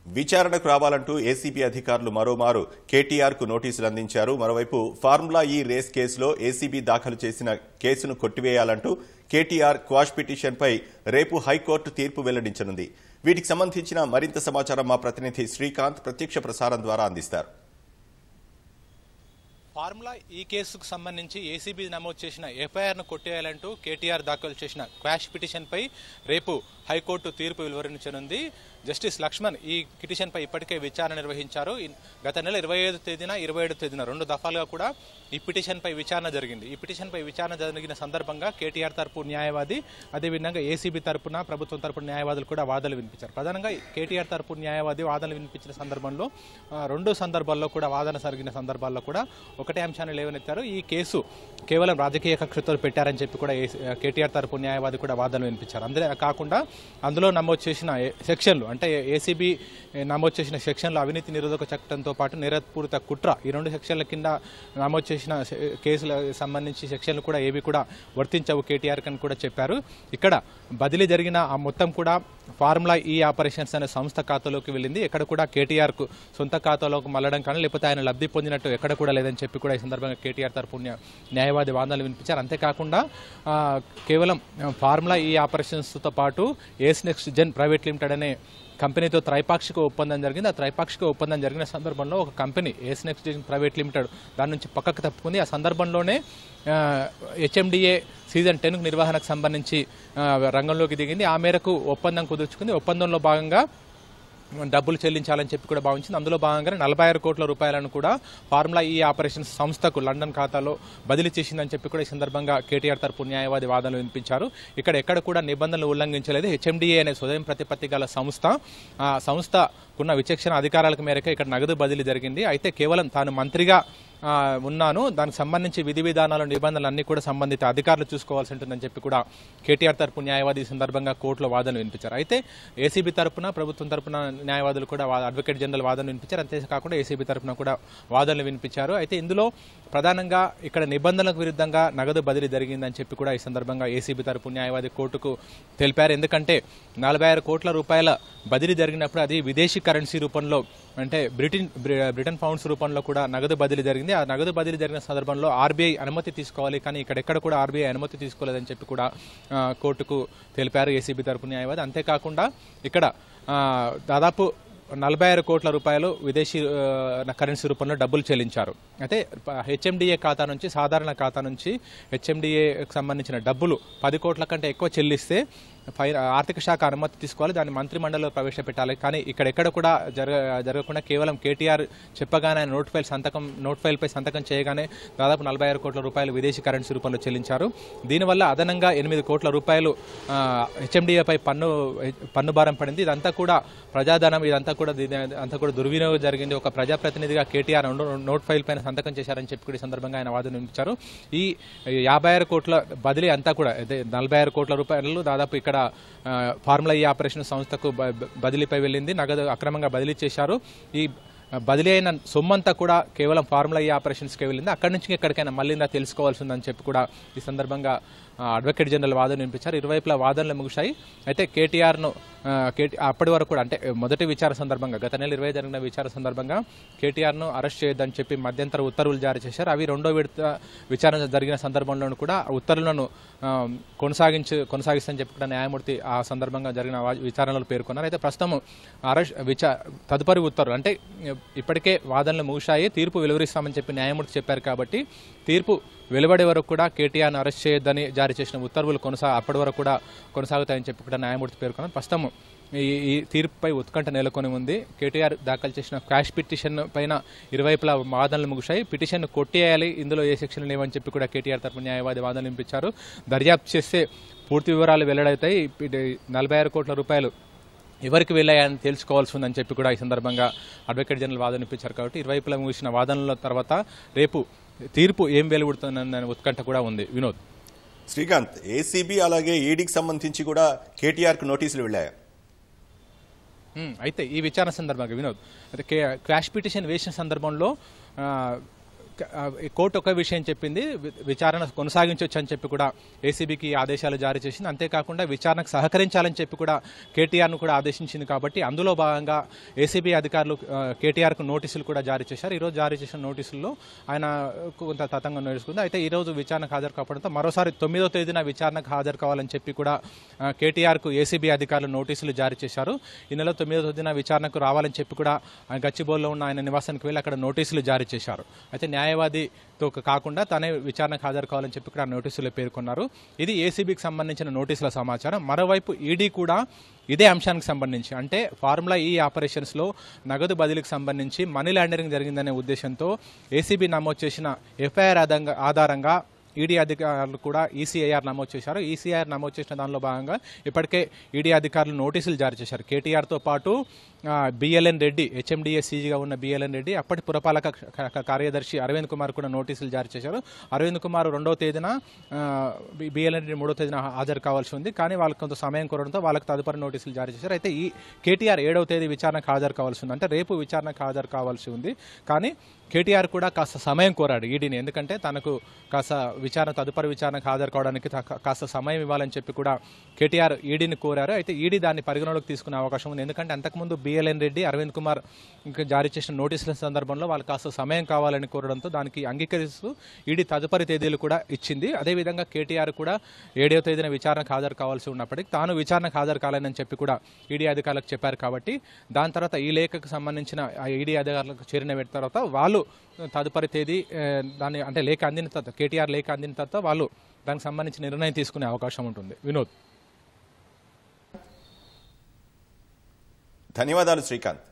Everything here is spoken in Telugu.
విచారణకు రావాలంటూ ఏసీబీ అధికారులు మరోమారు కేటీఆర్కు నోటీసులు అందించారు. మరోవైపు ఫార్ములా ఈ రేస్ కేసులో ఏసీబీ దాఖలు చేసిన కేసును కొట్టివేయాలంటూ కేటీఆర్ క్వాష్ పిటిషన్పై రేపు హైకోర్టు తీర్పు వెల్లడించనుంది. వీటికి సంబంధించిన మరింత సమాచారం మా ప్రతినిధి శ్రీకాంత్ ప్రత్యక్ష ప్రసారం ద్వారా అందిస్తారు. ఫార్ములా ఈ కేసుకు సంబంధించి ఏసీబీ నమోదు చేసిన ఎఫ్ఐఆర్ను కొట్టేయాలంటూ కేటీఆర్ దాఖలు చేసిన క్వాష్ పిటిషన్పై రేపు హైకోర్టు తీర్పు వెలువరించనుంది. జస్టిస్ లక్ష్మణ్ ఈ పిటిషన్పై ఇప్పటికే విచారణ నిర్వహించారు. గత నెల 25 తేదీన 27 తేదీన 2 దఫాలుగా కూడా ఈ పిటిషన్పై విచారణ జరిగింది. ఈ పిటిషన్పై విచారణ జరిగిన సందర్భంగా కేటీఆర్ తరపు న్యాయవాది అదేవిధంగా ఏసీబీ తరపున ప్రభుత్వం తరపున న్యాయవాదులు కూడా వాదనలు వినిపించారు. ప్రధానంగా కేటీఆర్ తరపు న్యాయవాది వాదనలు వినిపించిన సందర్భంలో 2 సందర్భాల్లో కూడా వాదన జరిగిన సందర్భాల్లో కూడా ఒకటే అంశాన్ని లేవనెత్తారు. ఈ కేసు కేవలం రాజకీయ కక్షతో పెట్టారని చెప్పి కూడా కేటీఆర్ తరపు న్యాయవాది కూడా వాదనలు వినిపించారు. అంతే కాకుండా అందులో నమోదు చేసిన సెక్షన్లు అంటే ఏసీబీ నమోదు చేసిన సెక్షన్లు అవినీతి నిరోధక చట్టంతో పాటు నేరపూరిత కుట్ర ఈ 2 సెక్షన్ల కింద నమోదు చేసిన కేసులకు సంబంధించి సెక్షన్లు కూడా ఏవి కూడా వర్తించవు కేటీఆర్ అని కూడా చెప్పారు. ఇక్కడ బదిలీ జరిగిన ఆ మొత్తం కూడా ఫార్ములా ఈ ఆపరేషన్స్ అనే సంస్థ ఖాతాలోకి వెళ్ళింది. ఎక్కడ కూడా కేటీఆర్ కు సొంత ఖాతాలోకి మళ్లడం కానీ లేకపోతే ఆయన లబ్ధి పొందినట్టు ఎక్కడ కూడా లేదని చెప్పి కూడా ఈ సందర్భంగా కేటీఆర్ తరపు న్యాయవాది వాదనలు వినిపించారు. అంతేకాకుండా కేవలం ఫార్ములా ఈ ఆపరేషన్స్తో పాటు ఏస్ నెక్స్ట్ జెన్ ప్రైవేట్ లిమిటెడ్ అనే కంపెనీతో త్రైపాక్షిక ఒప్పందం జరిగింది. ఆ త్రైపాక్షిక ఒప్పందం జరిగిన సందర్భంలో ఒక కంపెనీ ఏస్ నెక్స్ట్ జెన్ ప్రైవేట్ లిమిటెడ్ దాని నుంచి పక్కకు తప్పుకుంది. ఆ సందర్భంలోనే హెచ్ఎండిఏ సీజన్ 10 నిర్వహణకు సంబంధించి రంగంలోకి దిగింది. ఆ మేరకు ఒప్పందం కుదుర్చుకుంది. ఒప్పందంలో భాగంగా డబ్బులు చెల్లించాలని చెప్పి కూడా భావించింది. అందులో భాగంగానే 46 కోట్ల రూపాయలను కూడా ఫార్ములా ఈ ఆపరేషన్స్ సంస్థకు లండన్ ఖాతాలో బదిలీ చేసిందని చెప్పి కూడా ఈ సందర్భంగా కేటీఆర్ తరపు న్యాయవాది వాదనలు వినిపించారు. ఇక్కడ ఎక్కడ కూడా నిబంధనలు ఉల్లంఘించలేదు. హెచ్ఎండిఏ అనే స్వయం ప్రతిపత్తి గల సంస్థ ఆ సంస్థకున్న విచక్షణ అధికారాలకు మేరకు ఇక్కడ నగదు బదిలీ జరిగింది. అయితే కేవలం తాను మంత్రిగా ఉన్నాను, దానికి సంబంధించి విధి విధానాలు నిబంధనలు అన్ని కూడా సంబంధిత అధికారులు చూసుకోవాల్సి ఉంటుందని చెప్పి కూడా కేటీఆర్ తరపు న్యాయవాది ఈ సందర్భంగా కోర్టులో వాదనలు వినిపించారు. అయితే ఏసీబీ తరపున ప్రభుత్వం తరపున న్యాయవాదులు కూడా అడ్వకేట్ జనరల్ వాదనలు వినిపించారు. అంతేకాకుండా ఏసీబీ తరపున కూడా వాదనలు వినిపించారు. అయితే ఇందులో ప్రధానంగా ఇక్కడ నిబంధనలకు విరుద్ధంగా నగదు బదిలీ జరిగిందని చెప్పి కూడా ఈ సందర్భంగా ఏసీబీ తరపు న్యాయవాది కోర్టుకు తెలిపారు. ఎందుకంటే 46 కోట్ల రూపాయల బదిలీ జరిగినప్పుడు అది విదేశీ కరెన్సీ రూపంలో అంటే బ్రిటన్ పౌండ్స్ రూపంలో కూడా నగదు బదిలీ జరిగింది. ఆ నగదు బదిలీ జరిగిన సందర్భంలో ఆర్బీఐ అనుమతి తీసుకోవాలి, కానీ ఇక్కడెక్కడ కూడా ఆర్బీఐ అనుమతి తీసుకోలేదని చెప్పి కూడా కోర్టుకు తెలిపారు ఏసీబీ తరపు న్యాయవాది. అంతేకాకుండా ఇక్కడ దాదాపు 46 కోట్ల రూపాయలు విదేశీ కరెన్సీ రూపంలో డబ్బులు చెల్లించారు. అయితే హెచ్ఎండిఏ ఖాతా నుంచి సాధారణ ఖాతా నుంచి హెచ్ఎండిఏకి సంబంధించిన డబ్బులు 10 కోట్ల కంటే ఎక్కువ చెల్లిస్తే ఆర్థిక శాఖ అనుమతి తీసుకోవాలి, దాన్ని మంత్రి మండలిలో ప్రవేశపెట్టాలి. కానీ ఇక్కడెక్కడ కూడా జరగకుండా కేవలం కేటీఆర్ చెప్పగానే నోట్ ఫైల్ పై సంతకం చేయగానే దాదాపు 46 కోట్ల రూపాయలు విదేశీ కరెన్సీ రూపంలో చెల్లించారు. దీనివల్ల అదనంగా 8 కోట్ల రూపాయలు హెచ్ఎండిఏపై పన్ను భారం పడింది. ఇదంతా కూడా ప్రజాధనం, ఇదంతా కూడా దుర్వినియోగం జరిగింది. ఒక ప్రజాప్రతినిధిగా కేటీఆర్ నోట్ ఫైల్ పైన సంతకం చేశారని చెప్పి కూడా ఈ సందర్భంగా ఆయన వాదన వినిపించారు. ఈ 56 కోట్ల బదిలీ అంతా కూడా 46 కోట్ల రూపాయలు దాదాపు ఇక్కడ ఫార్ములా ఈ ఆపరేషన్ సంస్థకు బదిలీపై వెళ్ళింది. నగదు అక్రమంగా బదిలీ చేశారు. ఈ బదిలీ అయిన సొమ్మంతా కూడా కేవలం ఫార్ములా ఈ ఆపరేషన్స్కే వెళ్ళింది. అక్కడి నుంచి ఎక్కడికైనా మళ్ళీ తెలుసుకోవాల్సి ఉందని చెప్పి కూడా ఈ సందర్భంగా అడ్వకేట్ జనరల్ వాదన వినిపించారు. ఇరువైపులా వాదనలు ముగిశాయి. అయితే కేటీఆర్ను అప్పటి వరకు కూడా అంటే మొదటి విచారణ సందర్భంగా గత నెల 20 జరిగిన విచారణ సందర్భంగా కేటీఆర్ను అరెస్ట్ చేయొద్దని చెప్పి మధ్యంతర ఉత్తర్వులు జారీ చేశారు. అవి 2వ విడత విచారణ జరిగిన సందర్భంలోనూ కూడా ఉత్తర్వులను కొనసాగిస్తని చెప్పి కూడా న్యాయమూర్తి ఆ సందర్భంగా జరిగిన విచారణలో పేర్కొన్నారు. అయితే ప్రస్తుతం తదుపరి ఉత్తర్వులు అంటే ఇప్పటికే వాదనలు ముగిశాయి, తీర్పు వెలువరిస్తామని చెప్పి న్యాయమూర్తి చెప్పారు. కాబట్టి తీర్పు వెలువడే వరకు కూడా కేటీఆర్ను అరెస్ట్ చేయొద్దని జారీ చేసిన ఉత్తర్వులు అప్పటి వరకు కూడా కొనసాగుతాయని చెప్పి కూడా న్యాయమూర్తి పేర్కొన్నారు. ప్రస్తుతం ఈ తీర్పుపై ఉత్కంఠ నెలకొని ఉంది. కేటీఆర్ దాఖలు చేసిన క్వాష్ పిటిషన్ పైన ఇరువైపులా వాదనలు ముగిశాయి. పిటిషన్ కొట్టేయాలి, ఇందులో ఏ సెక్షన్లు లేవని చెప్పి కూడా కేటీఆర్ తరపు న్యాయవాది వాదనలు వినిపించారు. దర్యాప్తు చేస్తే పూర్తి వివరాలు వెల్లడవుతాయి. 46 కోట్ల రూపాయలు ఎవరికి వెళ్ళాయని తెలుసుకోవాల్సి ఉందని చెప్పి కూడా ఈ సందర్భంగా అడ్వకేట్ జనరల్ వాదన వినిపించారు. కాబట్టి ఇరువైపులా ముగిసిన వాదనల తర్వాత రేపు తీర్పు ఏం వెలువడుతుందనే ఉత్కంఠ కూడా ఉంది. వినోద్. శ్రీకాంత్, ఏసీబీ అలాగే ఈడీకి సంబంధించి కూడా కేటీఆర్కు నోటీసులు వెళ్ళాయా? అయితే ఈ విచారణ సందర్భంగా వినోద్ అయితే క్వాష్ పిటిషన్ వేసిన సందర్భంలో కోర్టు ఒక విషయం చెప్పింది, విచారణ కొనసాగించవచ్చు అని చెప్పి కూడా ఏసీబీకి ఆదేశాలు జారీ చేసింది. అంతేకాకుండా విచారణకు సహకరించాలని చెప్పి కూడా కేటీఆర్ను కూడా ఆదేశించింది. కాబట్టి అందులో భాగంగా ఏసీబీ అధికారులు కేటీఆర్కు నోటీసులు కూడా జారీ చేశారు. ఈరోజు జారీ చేసిన నోటీసుల్లో ఆయన కొంత తతంగం నడుచుకుంది. అయితే ఈరోజు విచారణకు హాజరు కావడంతో మరోసారి 9వ తేదీన విచారణకు హాజరు కావాలని చెప్పి కూడా కేటీఆర్కు ఏసీబీ అధికారులు నోటీసులు జారీ చేశారు. ఈ నెల 9వ తేదీన విచారణకు రావాలని చెప్పి కూడా గచ్చిబౌలిలో ఉన్న ఆయన నివాసానికి వెళ్లి అక్కడ నోటీసులు జారీ చేశారు. అయితే న్యాయవాదితో కాకుండా తనే విచారణకు హాజరు కావాలని చెప్పి కూడా నోటీసులు పేర్కొన్నారు. ఇది ఏసీబీకి సంబంధించిన నోటీసుల సమాచారం. మరోవైపు ఈడీ కూడా ఇదే అంశానికి సంబంధించి, అంటే ఫార్ములా ఈ ఆపరేషన్స్లో నగదు బదిలీకి సంబంధించి మనీ లాండరింగ్ జరిగిందనే ఉద్దేశంతో ఏసీబీ నమోదు చేసిన ఎఫ్ఐఆర్ ఆధారంగా ఈడీ అధికారులు కూడా ఈసీఐఆర్ నమోదు చేశారు. ఈసీఐఆర్ నమోదు చేసిన దానిలో భాగంగా ఇప్పటికే ఈడీ అధికారులు నోటీసులు జారీ చేశారు. కేటీఆర్తో పాటు బిఎల్ఎన్ రెడ్డి, హెచ్ఎండిఏ సీజీగా ఉన్న బిఎల్ఎన్ రెడ్డి, అప్పటి పురపాలక కార్యదర్శి అరవింద్ కుమార్ కూడా నోటీసులు జారీ చేశారు. అరవింద్ కుమార్ 2వ తేదీన, బిఎల్ఎన్ రెడ్డి 3వ తేదీన హాజరు కావాల్సి ఉంది. కానీ వాళ్ళకి కొంత సమయం కోరడంతో వాళ్ళకి తదుపరి నోటీసులు జారీ చేశారు. అయితే ఈ కేటీఆర్ 7వ తేదీ విచారణకు హాజరు కావాల్సి ఉంది, అంటే రేపు విచారణకు హాజరు కావాల్సి ఉంది. కానీ కేటీఆర్ కూడా కాస్త సమయం కోరాడు ఈడీని, ఎందుకంటే తనకు కాస్త తదుపరి విచారణకు హాజరు కావడానికి కాస్త సమయం ఇవ్వాలని చెప్పి కూడా కేటీఆర్ ఈడీని కోరారు. అయితే ఈడీ దాన్ని పరిగణలోకి తీసుకునే అవకాశం ఉంది. ఎందుకంటే అంతకుముందు బిఎల్ఎన్ రెడ్డి, అరవింద్ కుమార్ ఇంకా జారీ చేసిన నోటీసుల సందర్భంలో వాళ్ళు కాస్త సమయం కావాలని కోరడంతో దానికి అంగీకరిస్తూ ఈడీ తదుపరి తేదీలు కూడా ఇచ్చింది. అదేవిధంగా కేటీఆర్ కూడా 7వ తేదీన విచారణకు హాజరు కావాల్సి ఉన్నప్పటికీ తాను విచారణకు హాజరు కాలేనని చెప్పి కూడా ఈడీ అధికారులకు చెప్పారు. కాబట్టి దాని తర్వాత ఈ లేఖకు సంబంధించిన ఈడీ అధికారులకు చేరిన తర్వాత వాళ్ళు తదుపరి తేదీ దాన్ని, అంటే లేఖ అందిన తర్వాత, కేటీఆర్ లేఖ అందిన తర్వాత వాళ్ళు దానికి సంబంధించిన నిర్ణయం తీసుకునే అవకాశం ఉంటుంది. వినోద్, ధన్యవాదాలు శ్రీకాంత్.